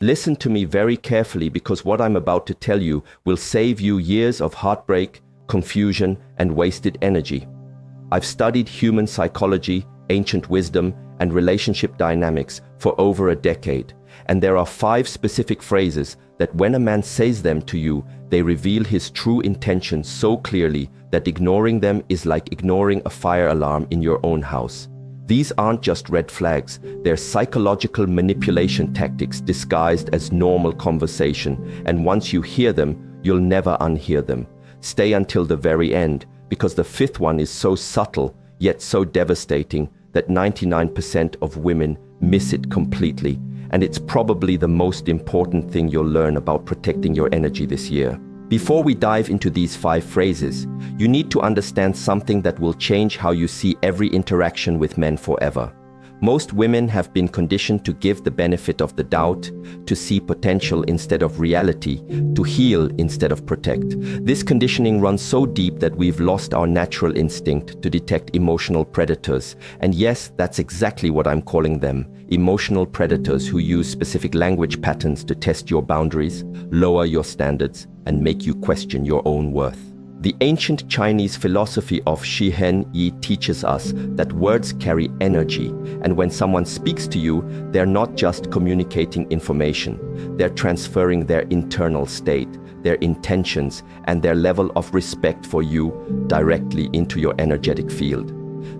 Listen to me very carefully because what I'm about to tell you will save you years of heartbreak, confusion, and wasted energy. I've studied human psychology, ancient wisdom, and relationship dynamics for over a decade, and there are 5 specific phrases that when a man says them to you, they reveal his true intentions so clearly that ignoring them is like ignoring a fire alarm in your own house. These aren't just red flags, they're psychological manipulation tactics disguised as normal conversation, and once you hear them, you'll never unhear them. Stay until the very end, because the 5th one is so subtle, yet so devastating, that 99% of women miss it completely, and it's probably the most important thing you'll learn about protecting your energy this year. Before we dive into these 5 phrases, you need to understand something that will change how you see every interaction with men forever. Most women have been conditioned to give the benefit of the doubt, to see potential instead of reality, to heal instead of protect. This conditioning runs so deep that we've lost our natural instinct to detect emotional predators. And yes, that's exactly what I'm calling them. Emotional predators who use specific language patterns to test your boundaries, lower your standards, and make you question your own worth. The ancient Chinese philosophy of Shi Heng Yi teaches us that words carry energy, and when someone speaks to you, they're not just communicating information, they're transferring their internal state, their intentions, and their level of respect for you directly into your energetic field.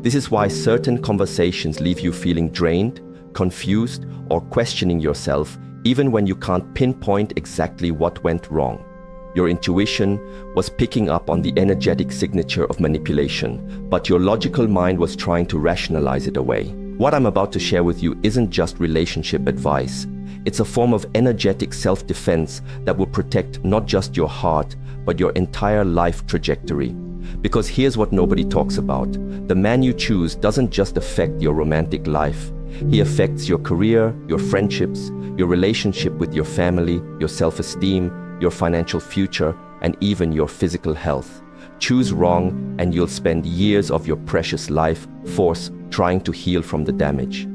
This is why certain conversations leave you feeling drained, confused, or questioning yourself, even when you can't pinpoint exactly what went wrong. Your intuition was picking up on the energetic signature of manipulation, but your logical mind was trying to rationalize it away. What I'm about to share with you isn't just relationship advice. It's a form of energetic self-defense that will protect not just your heart, but your entire life trajectory. Because here's what nobody talks about. The man you choose doesn't just affect your romantic life. He affects your career, your friendships, your relationship with your family, your self-esteem, your financial future, and even your physical health. Choose wrong, and you'll spend years of your precious life force trying to heal from the damage.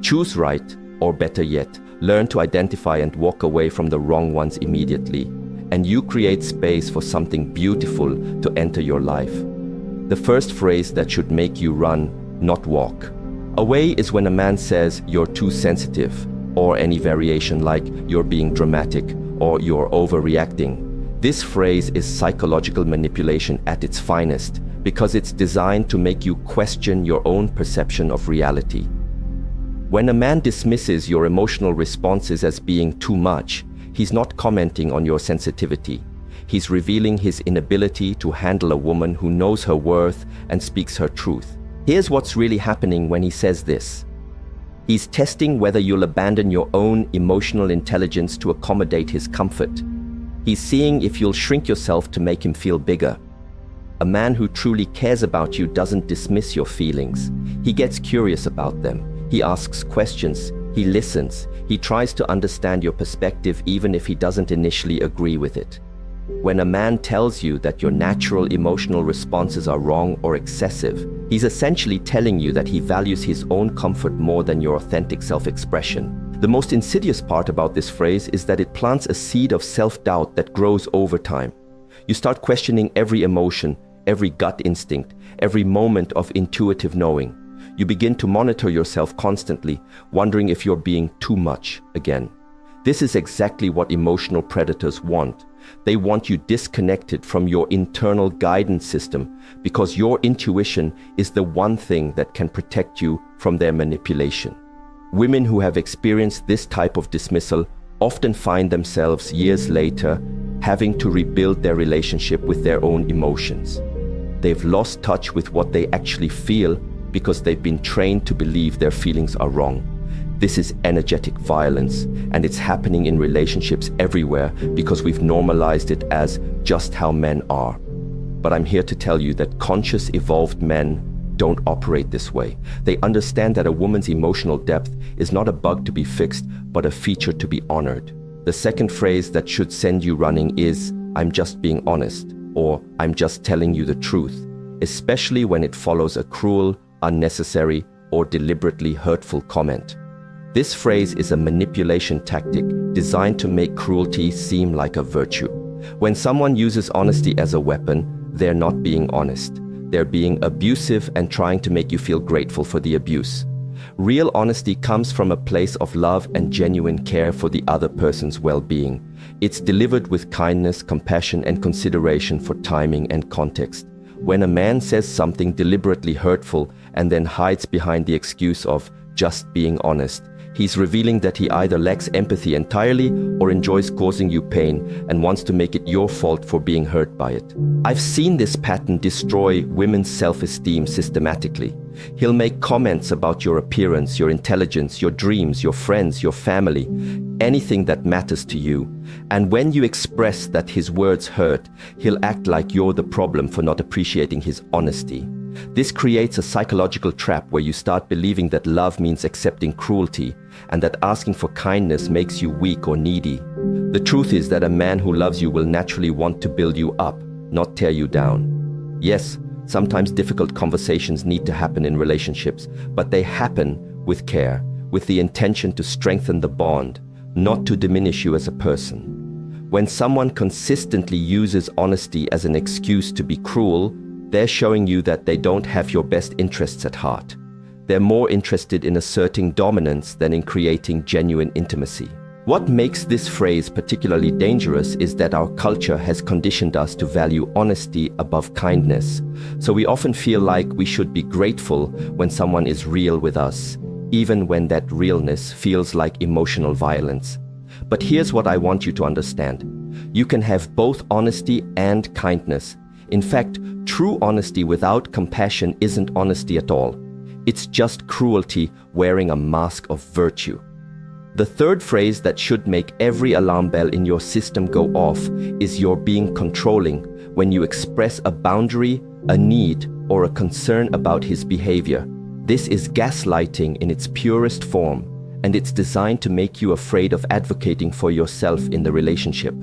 Choose right, or better yet, learn to identify and walk away from the wrong ones immediately, and you create space for something beautiful to enter your life. The first phrase that should make you run, not walk. Away is when a man says you're too sensitive, or any variation like you're being dramatic, or you're overreacting. This phrase is psychological manipulation at its finest because it's designed to make you question your own perception of reality. When a man dismisses your emotional responses as being too much, he's not commenting on your sensitivity. He's revealing his inability to handle a woman who knows her worth and speaks her truth. Here's what's really happening when he says this. He's testing whether you'll abandon your own emotional intelligence to accommodate his comfort. He's seeing if you'll shrink yourself to make him feel bigger. A man who truly cares about you doesn't dismiss your feelings. He gets curious about them. He asks questions. He listens. He tries to understand your perspective even if he doesn't initially agree with it. When a man tells you that your natural emotional responses are wrong or excessive, he's essentially telling you that he values his own comfort more than your authentic self-expression. The most insidious part about this phrase is that it plants a seed of self-doubt that grows over time. You start questioning every emotion, every gut instinct, every moment of intuitive knowing. You begin to monitor yourself constantly, wondering if you're being too much again. This is exactly what emotional predators want. They want you disconnected from your internal guidance system because your intuition is the one thing that can protect you from their manipulation. Women who have experienced this type of dismissal often find themselves years later having to rebuild their relationship with their own emotions. They've lost touch with what they actually feel because they've been trained to believe their feelings are wrong. This is energetic violence, and it's happening in relationships everywhere because we've normalized it as just how men are. But I'm here to tell you that conscious, evolved men don't operate this way. They understand that a woman's emotional depth is not a bug to be fixed, but a feature to be honored. The second phrase that should send you running is, "I'm just being honest," or "I'm just telling you the truth," especially when it follows a cruel, unnecessary, or deliberately hurtful comment. This phrase is a manipulation tactic designed to make cruelty seem like a virtue. When someone uses honesty as a weapon, they're not being honest. They're being abusive and trying to make you feel grateful for the abuse. Real honesty comes from a place of love and genuine care for the other person's well-being. It's delivered with kindness, compassion, and consideration for timing and context. When a man says something deliberately hurtful and then hides behind the excuse of just being honest, he's revealing that he either lacks empathy entirely or enjoys causing you pain and wants to make it your fault for being hurt by it. I've seen this pattern destroy women's self-esteem systematically. He'll make comments about your appearance, your intelligence, your dreams, your friends, your family, anything that matters to you. And when you express that his words hurt, he'll act like you're the problem for not appreciating his honesty. This creates a psychological trap where you start believing that love means accepting cruelty and that asking for kindness makes you weak or needy. The truth is that a man who loves you will naturally want to build you up, not tear you down. Yes, sometimes difficult conversations need to happen in relationships, but they happen with care, with the intention to strengthen the bond, not to diminish you as a person. When someone consistently uses honesty as an excuse to be cruel, they're showing you that they don't have your best interests at heart. They're more interested in asserting dominance than in creating genuine intimacy. What makes this phrase particularly dangerous is that our culture has conditioned us to value honesty above kindness. So we often feel like we should be grateful when someone is real with us, even when that realness feels like emotional violence. But here's what I want you to understand. You can have both honesty and kindness. In fact, true honesty without compassion isn't honesty at all. It's just cruelty wearing a mask of virtue. The third phrase that should make every alarm bell in your system go off is you're being controlling when you express a boundary, a need, or a concern about his behavior. This is gaslighting in its purest form, and it's designed to make you afraid of advocating for yourself in the relationship.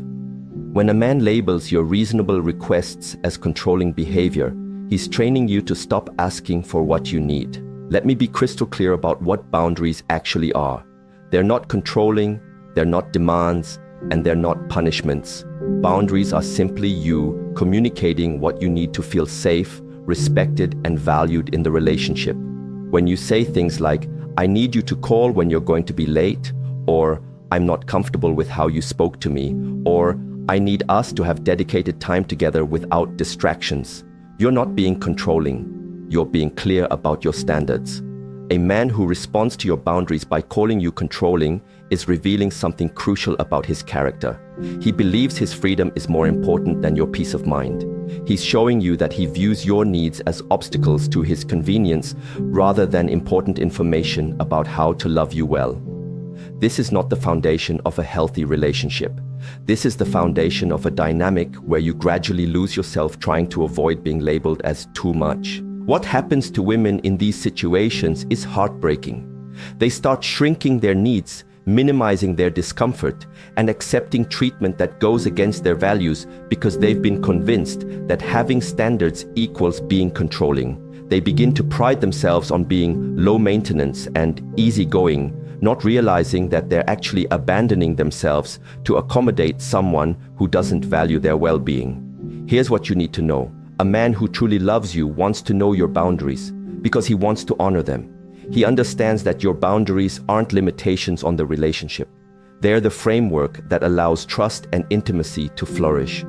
When a man labels your reasonable requests as controlling behavior, he's training you to stop asking for what you need. Let me be crystal clear about what boundaries actually are. They're not controlling, they're not demands, and they're not punishments. Boundaries are simply you communicating what you need to feel safe, respected, and valued in the relationship. When you say things like, "I need you to call when you're going to be late," or "I'm not comfortable with how you spoke to me," or "I need us to have dedicated time together without distractions," you're not being controlling. You're being clear about your standards. A man who responds to your boundaries by calling you controlling is revealing something crucial about his character. He believes his freedom is more important than your peace of mind. He's showing you that he views your needs as obstacles to his convenience rather than important information about how to love you well. This is not the foundation of a healthy relationship. This is the foundation of a dynamic where you gradually lose yourself trying to avoid being labeled as too much. What happens to women in these situations is heartbreaking. They start shrinking their needs, minimizing their discomfort, and accepting treatment that goes against their values because they've been convinced that having standards equals being controlling. They begin to pride themselves on being low maintenance and easygoing, not realizing that they're actually abandoning themselves to accommodate someone who doesn't value their well-being. Here's what you need to know. A man who truly loves you wants to know your boundaries because he wants to honor them. He understands that your boundaries aren't limitations on the relationship. They're the framework that allows trust and intimacy to flourish.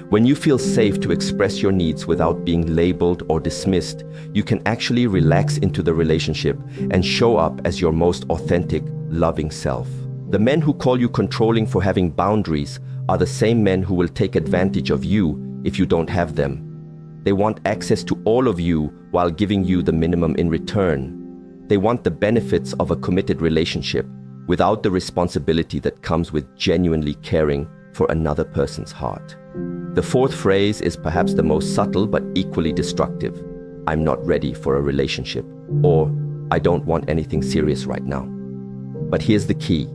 When you feel safe to express your needs without being labeled or dismissed, you can actually relax into the relationship and show up as your most authentic, loving self. The men who call you controlling for having boundaries are the same men who will take advantage of you if you don't have them. They want access to all of you while giving you the minimum in return. They want the benefits of a committed relationship without the responsibility that comes with genuinely caring for another person's heart. The fourth phrase is perhaps the most subtle but equally destructive. "I'm not ready for a relationship," or "I don't want anything serious right now." But here's the key.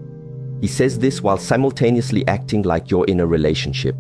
He says this while simultaneously acting like you're in a relationship.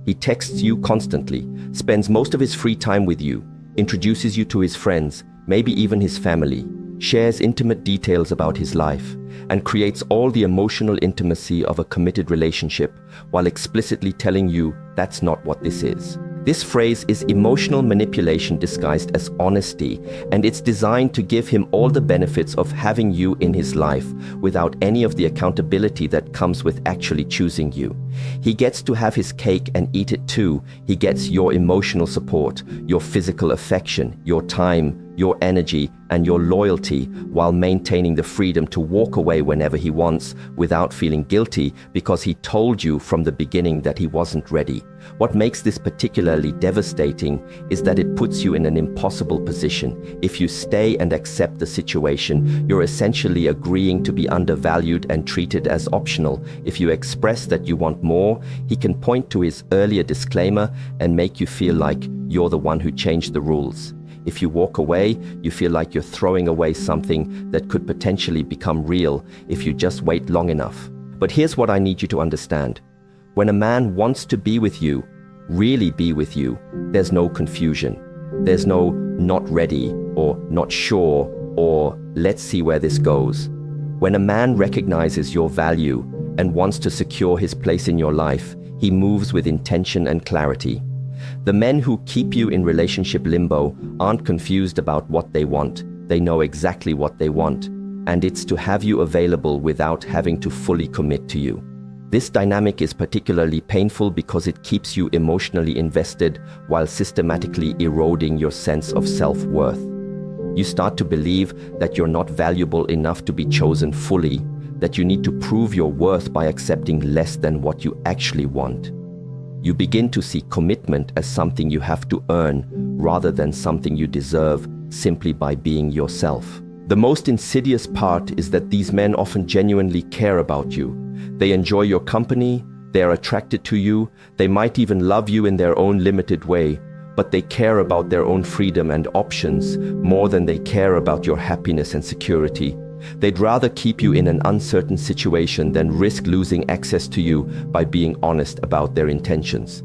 He texts you constantly, spends most of his free time with you, introduces you to his friends, maybe even his family, shares intimate details about his life, and creates all the emotional intimacy of a committed relationship while explicitly telling you that's not what this is. This phrase is emotional manipulation disguised as honesty, and it's designed to give him all the benefits of having you in his life without any of the accountability that comes with actually choosing you. He gets to have his cake and eat it too. He gets your emotional support, your physical affection, your time, your energy, and your loyalty, while maintaining the freedom to walk away whenever he wants without feeling guilty because he told you from the beginning that he wasn't ready. What makes this particularly devastating is that it puts you in an impossible position. If you stay and accept the situation, you're essentially agreeing to be undervalued and treated as optional. If you express that you want more, he can point to his earlier disclaimer and make you feel like you're the one who changed the rules. If you walk away, you feel like you're throwing away something that could potentially become real if you just wait long enough. But here's what I need you to understand. When a man wants to be with you, really be with you, there's no confusion. There's no not ready or not sure or let's see where this goes. When a man recognizes your value and wants to secure his place in your life, he moves with intention and clarity. The men who keep you in relationship limbo aren't confused about what they want. They know exactly what they want, and it's to have you available without having to fully commit to you. This dynamic is particularly painful because it keeps you emotionally invested while systematically eroding your sense of self-worth. You start to believe that you're not valuable enough to be chosen fully, that you need to prove your worth by accepting less than what you actually want. You begin to see commitment as something you have to earn rather than something you deserve simply by being yourself. The most insidious part is that these men often genuinely care about you. They enjoy your company, they are attracted to you, they might even love you in their own limited way, but they care about their own freedom and options more than they care about your happiness and security. They'd rather keep you in an uncertain situation than risk losing access to you by being honest about their intentions.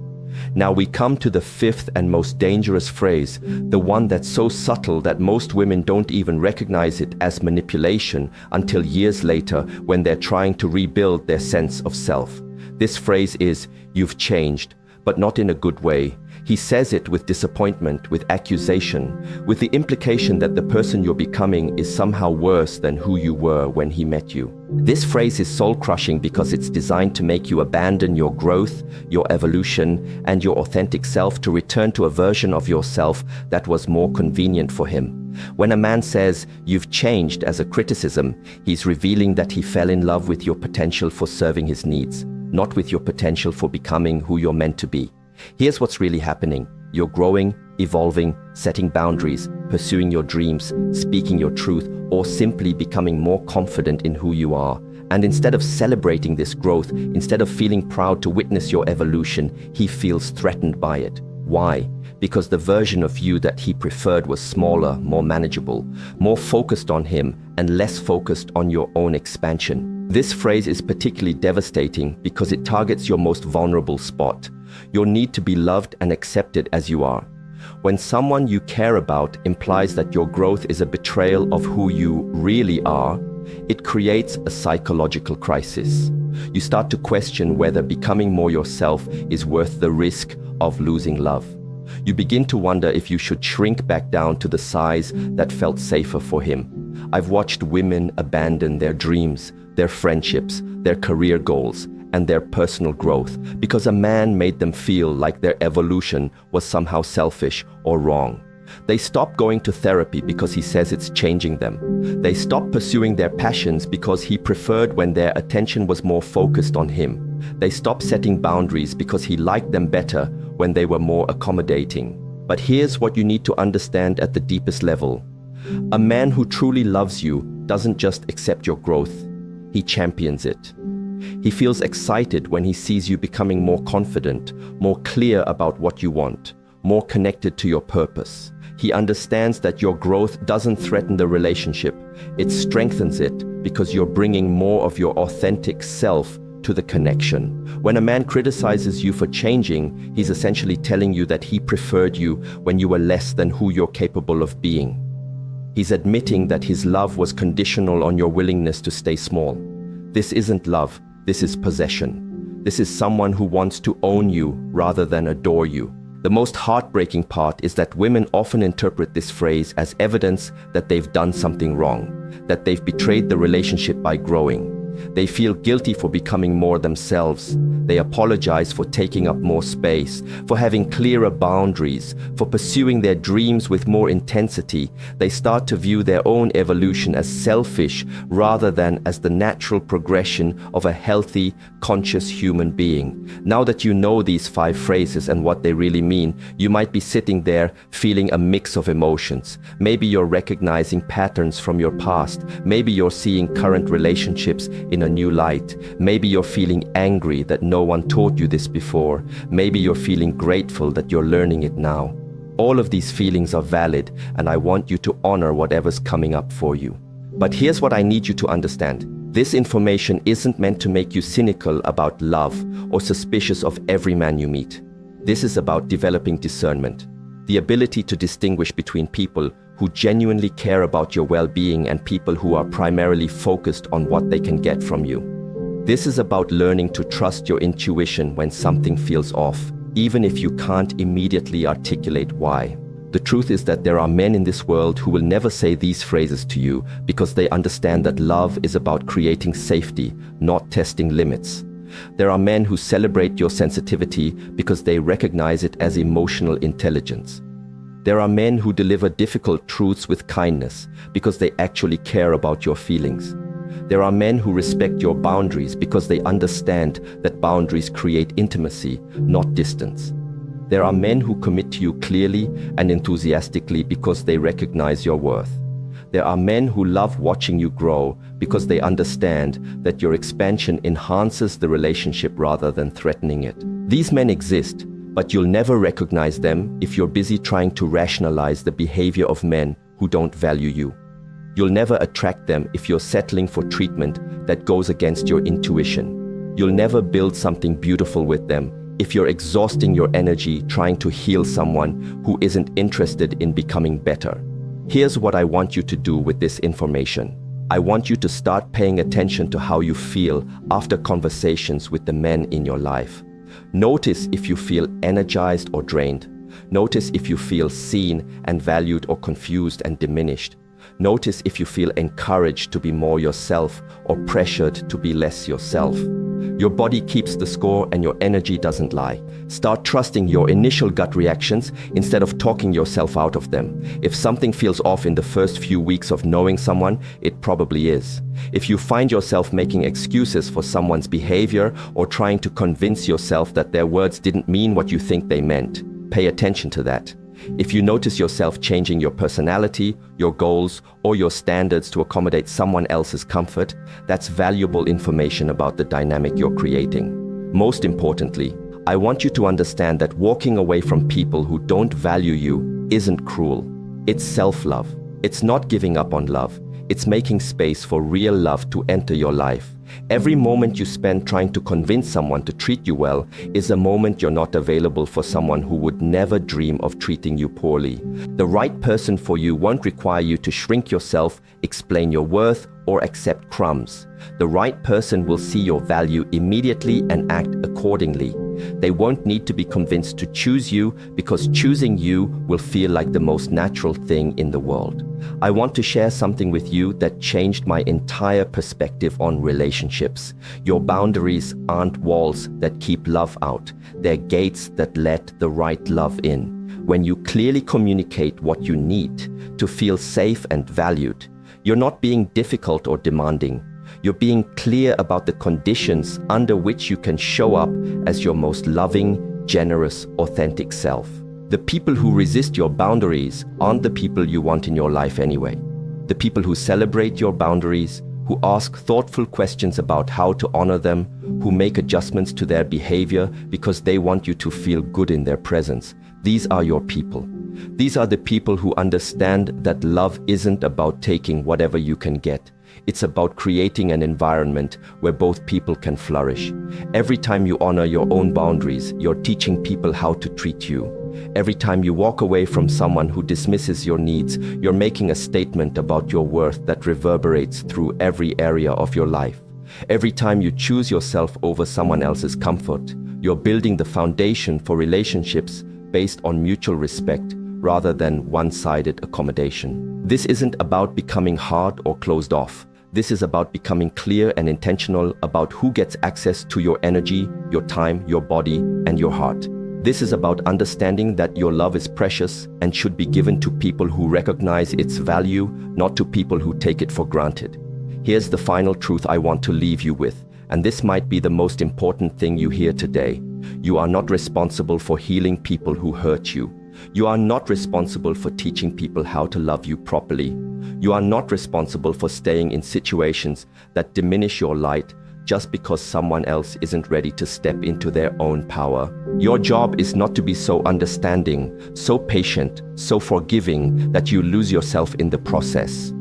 Now we come to the fifth and most dangerous phrase, the one that's so subtle that most women don't even recognize it as manipulation until years later when they're trying to rebuild their sense of self. This phrase is, "You've changed," but not in a good way. He says it with disappointment, with accusation, with the implication that the person you're becoming is somehow worse than who you were when he met you. This phrase is soul-crushing because it's designed to make you abandon your growth, your evolution, and your authentic self to return to a version of yourself that was more convenient for him. When a man says, "You've changed," as a criticism, he's revealing that he fell in love with your potential for serving his needs, not with your potential for becoming who you're meant to be. Here's what's really happening. You're growing, evolving, setting boundaries, pursuing your dreams, speaking your truth, or simply becoming more confident in who you are. And instead of celebrating this growth, instead of feeling proud to witness your evolution, he feels threatened by it. Why? Because the version of you that he preferred was smaller, more manageable, more focused on him, and less focused on your own expansion. This phrase is particularly devastating because it targets your most vulnerable spot, your need to be loved and accepted as you are. When someone you care about implies that your growth is a betrayal of who you really are, it creates a psychological crisis. You start to question whether becoming more yourself is worth the risk of losing love. You begin to wonder if you should shrink back down to the size that felt safer for him. I've watched women abandon their dreams, their friendships, their career goals, and their personal growth because a man made them feel like their evolution was somehow selfish or wrong. They stop going to therapy because he says it's changing them. They stop pursuing their passions because he preferred when their attention was more focused on him. They stop setting boundaries because he liked them better when they were more accommodating. But here's what you need to understand at the deepest level. A man who truly loves you doesn't just accept your growth, he champions it. He feels excited when he sees you becoming more confident, more clear about what you want, more connected to your purpose. He understands that your growth doesn't threaten the relationship, it strengthens it because you're bringing more of your authentic self to the connection. When a man criticizes you for changing, he's essentially telling you that he preferred you when you were less than who you're capable of being. He's admitting that his love was conditional on your willingness to stay small. This isn't love, this is possession. This is someone who wants to own you rather than adore you. The most heartbreaking part is that women often interpret this phrase as evidence that they've done something wrong, that they've betrayed the relationship by growing. They feel guilty for becoming more themselves. They apologize for taking up more space, for having clearer boundaries, for pursuing their dreams with more intensity. They start to view their own evolution as selfish rather than as the natural progression of a healthy, conscious human being. Now that you know these 5 phrases and what they really mean, you might be sitting there feeling a mix of emotions. Maybe you're recognizing patterns from your past. Maybe you're seeing current relationships in a new light. Maybe you're feeling angry that no one taught you this before. Maybe you're feeling grateful that you're learning it now. All of these feelings are valid, and I want you to honor whatever's coming up for you. But here's what I need you to understand. This information isn't meant to make you cynical about love or suspicious of every man you meet. This is about developing discernment, the ability to distinguish between people who genuinely care about your well-being and people who are primarily focused on what they can get from you. This is about learning to trust your intuition when something feels off, even if you can't immediately articulate why. The truth is that there are men in this world who will never say these phrases to you because they understand that love is about creating safety, not testing limits. There are men who celebrate your sensitivity because they recognize it as emotional intelligence. There are men who deliver difficult truths with kindness because they actually care about your feelings. There are men who respect your boundaries because they understand that boundaries create intimacy, not distance. There are men who commit to you clearly and enthusiastically because they recognize your worth. There are men who love watching you grow because they understand that your expansion enhances the relationship rather than threatening it. These men exist, but you'll never recognize them if you're busy trying to rationalize the behavior of men who don't value you. You'll never attract them if you're settling for treatment that goes against your intuition. You'll never build something beautiful with them if you're exhausting your energy trying to heal someone who isn't interested in becoming better. Here's what I want you to do with this information. I want you to start paying attention to how you feel after conversations with the men in your life. Notice if you feel energized or drained. Notice if you feel seen and valued or confused and diminished. Notice if you feel encouraged to be more yourself or pressured to be less yourself. Your body keeps the score and your energy doesn't lie. Start trusting your initial gut reactions instead of talking yourself out of them. If something feels off in the first few weeks of knowing someone, it probably is. If you find yourself making excuses for someone's behavior or trying to convince yourself that their words didn't mean what you think they meant, pay attention to that. If you notice yourself changing your personality, your goals, or your standards to accommodate someone else's comfort, that's valuable information about the dynamic you're creating. Most importantly, I want you to understand that walking away from people who don't value you isn't cruel. It's self-love. It's not giving up on love. It's making space for real love to enter your life. Every moment you spend trying to convince someone to treat you well is a moment you're not available for someone who would never dream of treating you poorly. The right person for you won't require you to shrink yourself, explain your worth, or accept crumbs. The right person will see your value immediately and act accordingly. They won't need to be convinced to choose you because choosing you will feel like the most natural thing in the world. I want to share something with you that changed my entire perspective on relationships. Your boundaries aren't walls that keep love out. They're gates that let the right love in. When you clearly communicate what you need to feel safe and valued, you're not being difficult or demanding. You're being clear about the conditions under which you can show up as your most loving, generous, authentic self. The people who resist your boundaries aren't the people you want in your life anyway. The people who celebrate your boundaries, who ask thoughtful questions about how to honor them, who make adjustments to their behavior because they want you to feel good in their presence. These are your people. These are the people who understand that love isn't about taking whatever you can get. It's about creating an environment where both people can flourish. Every time you honor your own boundaries, you're teaching people how to treat you. Every time you walk away from someone who dismisses your needs, you're making a statement about your worth that reverberates through every area of your life. Every time you choose yourself over someone else's comfort, you're building the foundation for relationships based on mutual respect rather than one-sided accommodation. This isn't about becoming hard or closed off. This is about becoming clear and intentional about who gets access to your energy, your time, your body, and your heart. This is about understanding that your love is precious and should be given to people who recognize its value, not to people who take it for granted. Here's the final truth I want to leave you with, and this might be the most important thing you hear today. You are not responsible for healing people who hurt you. You are not responsible for teaching people how to love you properly. You are not responsible for staying in situations that diminish your light just because someone else isn't ready to step into their own power. Your job is not to be so understanding, so patient, so forgiving that you lose yourself in the process.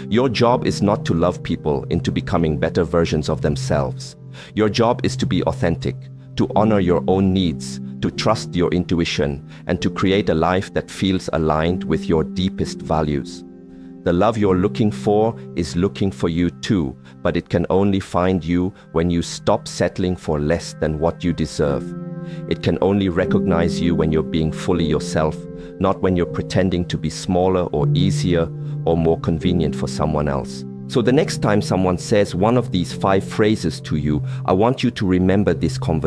Your job is not to love people into becoming better versions of themselves. Your job is to be authentic, to honor your own needs, to trust your intuition, and to create a life that feels aligned with your deepest values. The love you're looking for is looking for you too, but it can only find you when you stop settling for less than what you deserve. It can only recognize you when you're being fully yourself, not when you're pretending to be smaller or easier or more convenient for someone else. So the next time someone says one of these 5 phrases to you, I want you to remember this conversation.